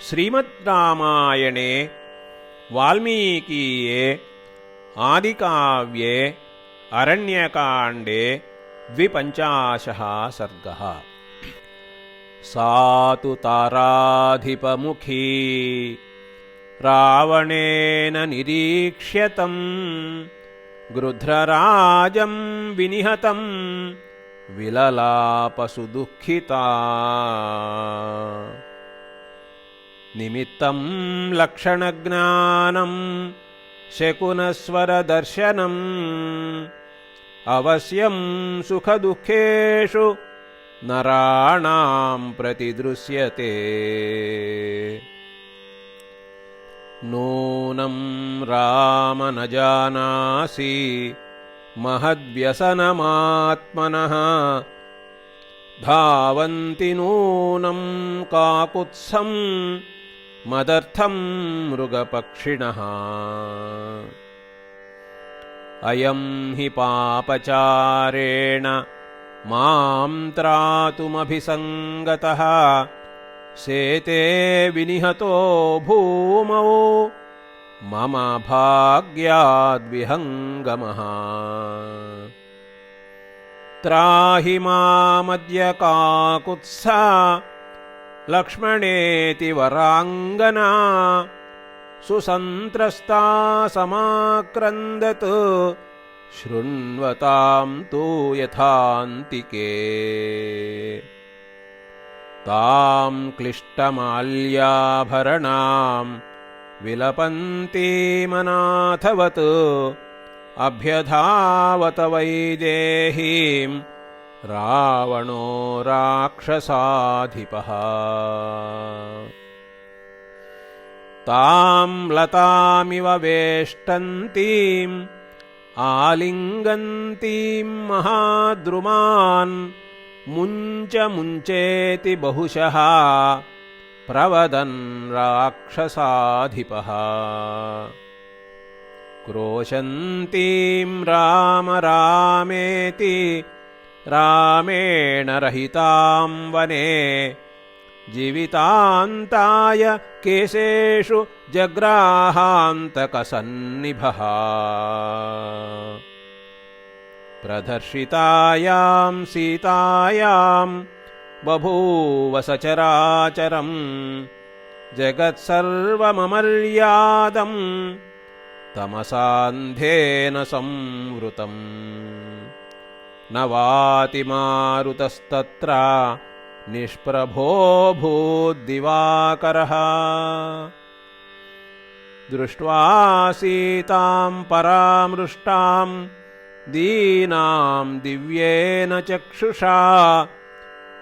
श्रीमद्रामायणे वाल्मीकीये आदिकाव्ये अरण्यकाण्डे 25 सर्गः। सा तु ताराधिपमुखी रावणेन निरीक्ष्यतं गृध्रराजं विनिहतं विललापसुदुःखिता। निमित्तं लक्षणज्ञानं शकुनस्वरदर्शनम् अवश्यं सुखदुःखेषु नराणां प्रतिदृश्यते। नूनं राम न जानासि महद्व्यसनमात्मनः धावन्ति नूनं काकुत्स्थं मदर्थं मृगपक्षिणः। अयं हि पापचारेण मां त्रातुमभिसङ्गतः शेते विनिहतो भूमौ मम भाग्याद्विहङ्गमः। त्राहि मामद्य काकुत्स्था लक्ष्मणेति वराङ्गना सुसन्त्रस्ता समाक्रन्दत् शृण्वतां तु यथान्तिके। तां क्लिष्टमाल्याभरणां विलपन्तीमनाथवत् अभ्यधावत वैदेहीं रावणो राक्षसाधिपः। तां लतामिव वेष्टन्तीम् आलिङ्गन्तीं महाद्रुमान् मुञ्च मुञ्चेति बहुशः प्रवदन् राक्षसाधिपः। क्रोशन्तीं राम रामेति रामेण रहितां वने जीवितान्ताय केशेषु जग्राहान्तकसन्निभः। प्रदर्शितायां सीतायां बभूव सचराचरम् जगत्सर्वममर्यादम् तमसान्धेन संवृतम्। न वाति मारुतस्तत्र निष्प्रभोऽभूद्दिवाकरः। दृष्ट्वा सीतां परामृष्टां दीनां दिव्येन चक्षुषा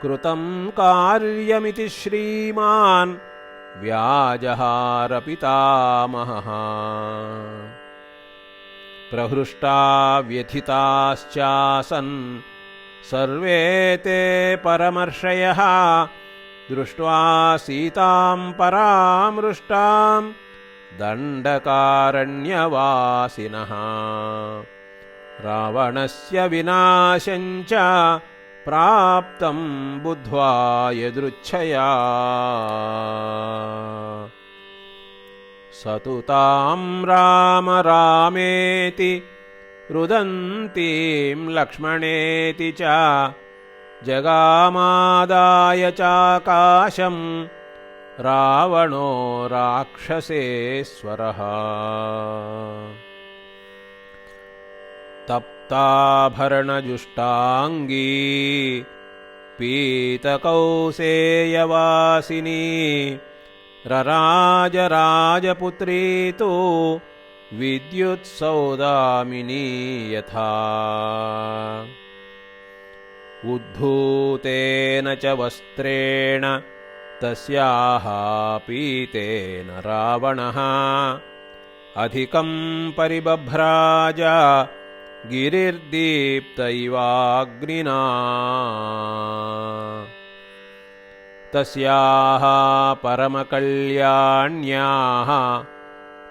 कृतं कार्यमिति श्रीमान् व्याजहार पितामहः। प्रहृष्टा व्यथिताश्चासन् सर्वे ते परमर्षयः दृष्ट्वा सीतां परामृष्टां दण्डकारण्यवासिनः। रावणस्य विनाशं च प्राप्तं बुद्ध्वा यदृच्छया स तु तां राम रामेति रुदन्तीं लक्ष्मणेति च जगामादाय चाकाशं रावणो राक्षसेश्वरः। तप्ताभरणजुष्टाङ्गी पीतकौसेयवासिनी रराजराजपुत्री तु विद्युत्सौदामिनी यथा। उद्धूतेन च वस्त्रेण तस्याः पीतेन रावणः अधिकं परिबभ्राज गिरिर्दीप्त इवाग्निना। तस्याः परमकल्याण्याः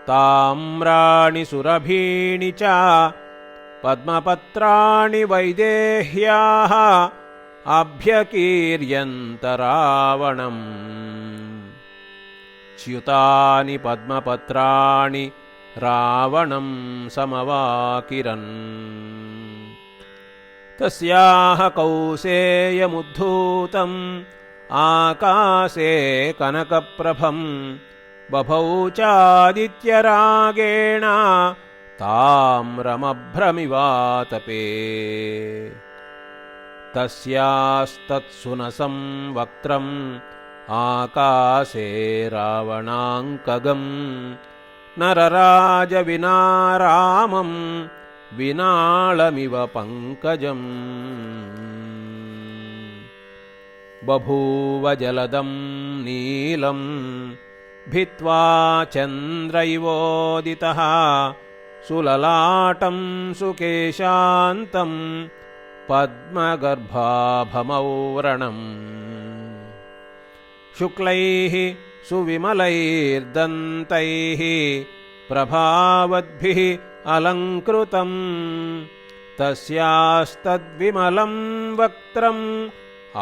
ताम्राणि सुरभीणि च पद्मपत्राणि वैदेह्याः अभ्यकीर्यन्त रावणम्। च्युतानि पद्मपत्राणि रावणं समवाकिरन् तस्याः कौसेयमुद्धूतम् आकाशे कनकप्रभं बभौ चादित्यरागेण ताम्रमभ्रमिवातपे तस्यास्तत्सुनसं वक्त्रम् आकाशे रावणाङ्कगम् नरराजविनारामं विनाळमिव पङ्कजम् बभूव जलदं नीलं भित्त्वा चन्द्र इवोदितः सुललाटं सुकेशान्तं पद्मगर्भाभमौव्रणम् शुक्लैः सुविमलैर्दन्तैः प्रभावद्भिः अलङ्कृतम् तस्यास्तद्विमलं वक्त्रम्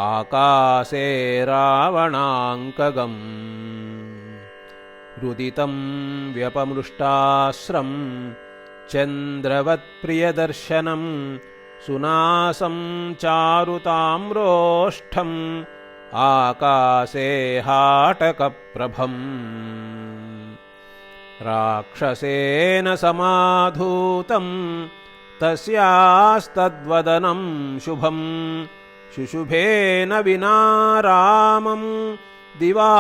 आकाशे रावणाङ्कगम् रुदितं व्यपमृष्टास्रं चन्द्रवत्प्रियदर्शनं सुनासं चारुताम्रोष्ठम् आकाशे हाटकप्रभम् राक्षसेन समाधूतं तस्यास्तद्वदनं शुभम् शुशुभेन विना रामं दिवा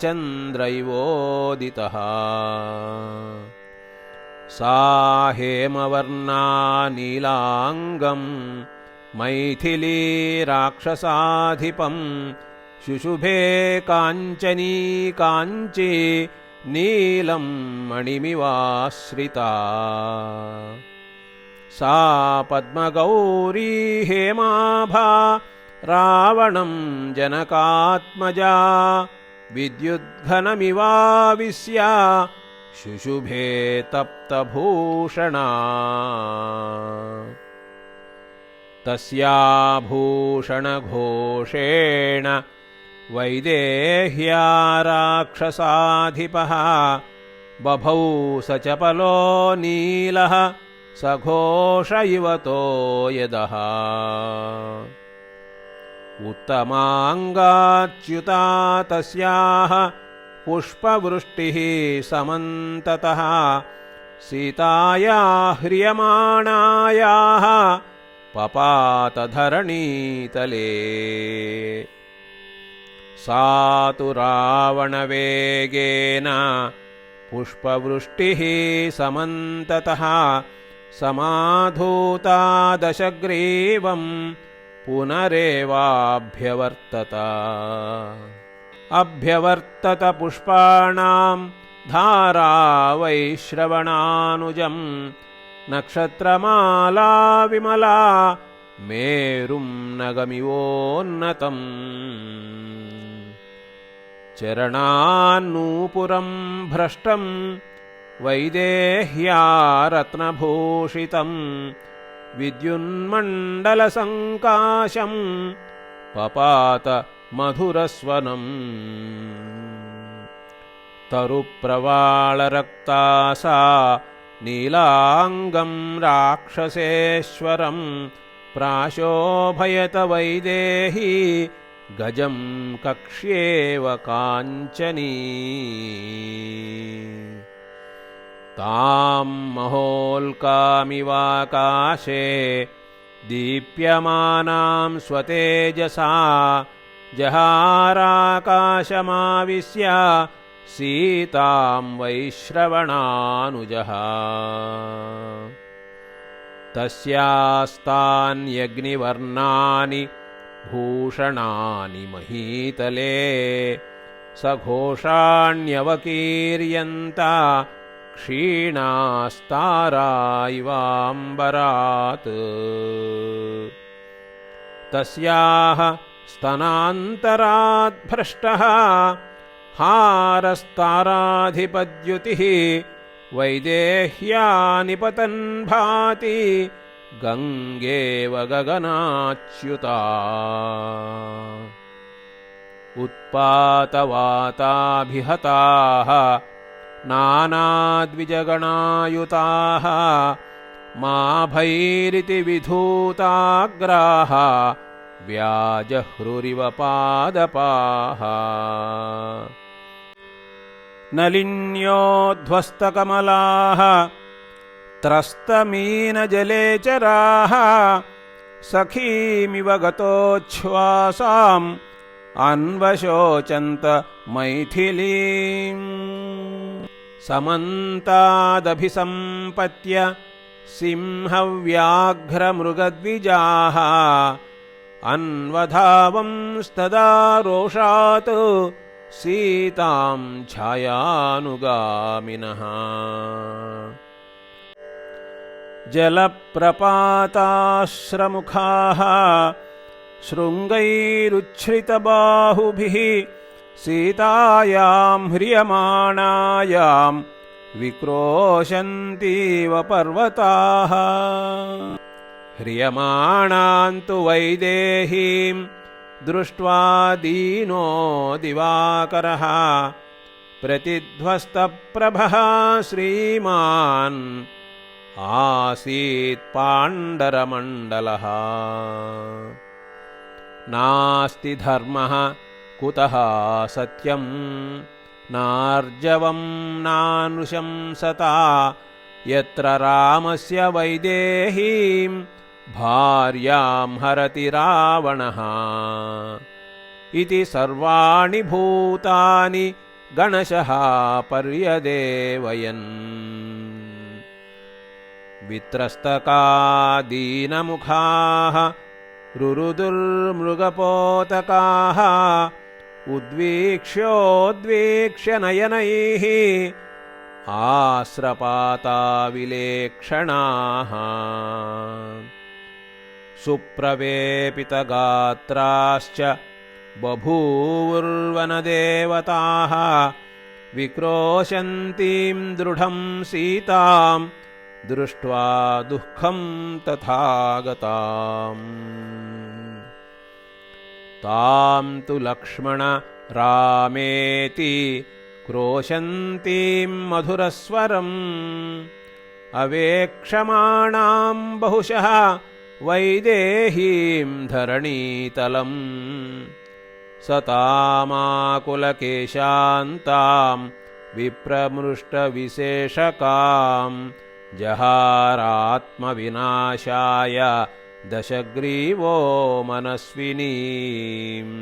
चन्द्र इवोदितः सा हेमवर्णा नीलाङ्गं मैथिली राक्षसाधिपं शुशुभे काञ्चनी काञ्ची नीलं मणिमिवाश्रिता सा पद्मगौरी हेमाभा रावणं जनकात्मजा विद्युद्घनमिवाविश्य शुशुभे तप्तभूषणा तस्याभूषणघोषेण वैदेह्या राक्षसाधिपः बभौ स चपलो नीलः सघोष इव तो यदः उत्तमाङ्गाच्युता तस्याः पुष्पवृष्टिः समन्ततः सीताया ह्रियमाणायाः पपातधरणीतले सा तु रावणवेगेन पुष्पवृष्टिः समन्ततः समाधूता दशग्रीवं पुनरेवाभ्यवर्तत अभ्यवर्तत पुष्पाणां धारा वैश्रवणानुजं नक्षत्रमाला विमला मेरुं नगमिवोन्नतम् चरणान्नूपुरं भ्रष्टं वैदेह्या रत्नभूषितं विद्युन्मण्डलसङ्काशं पपात मधुरस्वनम् तरुप्रवाळरक्ता सा नीलाङ्गं राक्षसेश्वरं प्राशोभयत वैदेही गजं कक्ष्येव काञ्चनी तां महोल्कामिवाकाशे दीप्यमानां स्वतेजसा जहाराकाशमाविश्य सीतां वैश्रवणानुजः तस्यास्तान्यग्निवर्णानि भूषणानि महीतले सघोषाण्यवकीर्यन्ता क्षीणास्तारा इवाम्बरात् तस्याः स्तनान्तराद्भ्रष्टः हारस्ताराधिपद्युतिः वैदेह्या निपतन् भाति गङ्गेव गगनाच्युता उत्पातवाताभिहताः नानाद्विजगणायुताः माभैरिति विधूताग्राः व्याजह्रुरिव पादपाः नलिन्योध्वस्तकमलाः त्रस्तमीनजलेचराः सखीमिव गतोच्छ्वासाम् अन्वशोचन्त मैथिलीम् समन्तादभिसम्पत्य सिंहव्याघ्रमृगद्विजाः अन्वधावंस्तदा रोषात् सीतां छायानुगामिनः जलप्रपाताश्रमुखाः शृङ्गैरुच्छ्रितबाहुभिः सीतायां ह्रियमाणायां विक्रोशन्तीव पर्वताः ह्रियमाणान्तु वैदेहीं दृष्ट्वा दीनो दिवाकरः प्रतिध्वस्तप्रभः श्रीमान् आसीत् पाण्डरमण्डलः नास्ति धर्मः कुतः सत्यं नार्जवं नानुशंसता यत्र रामस्य वैदेहीं भार्यां हरति रावणः इति सर्वाणि भूतानि गणशः पर्यदेवयन् वित्रस्तका दीनमुखाः रुरुदुर्मृगपोतकाः उद्वीक्ष्योद्वीक्ष्य नयनैः आस्रपाता विलेक्षणाः सुप्रवेपितगात्राश्च बभूवुर्वनदेवताः विक्रोशन्तीं दृढं सीतां दृष्ट्वा दुःखं तथागताम् तां तु लक्ष्मण रामेति क्रोशन्तीं मधुरस्वरम् अवेक्षमाणां बहुशः वैदेहीं धरणीतलम् सतामाकुलकेशान्तां विप्रमृष्टविशेषकां जहारात्मविनाशाय दशग्रीवो मनस्विनीम्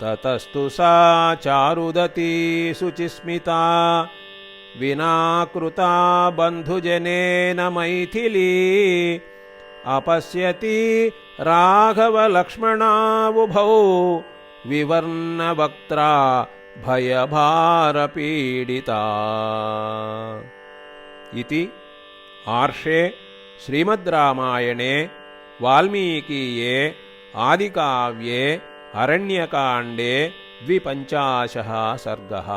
ततस्तु सा चारुदती शुचिस्मिता विना कृता बन्धुजनेन मैथिली अपश्यति राघवलक्ष्मणावुभौ विवर्णवक्त्रा भयभारपीडिता इति आर्षे श्रीमद्रामायणे वाल्मीकीये आदिकाव्ये अरण्यकाण्डे 25 सर्गः।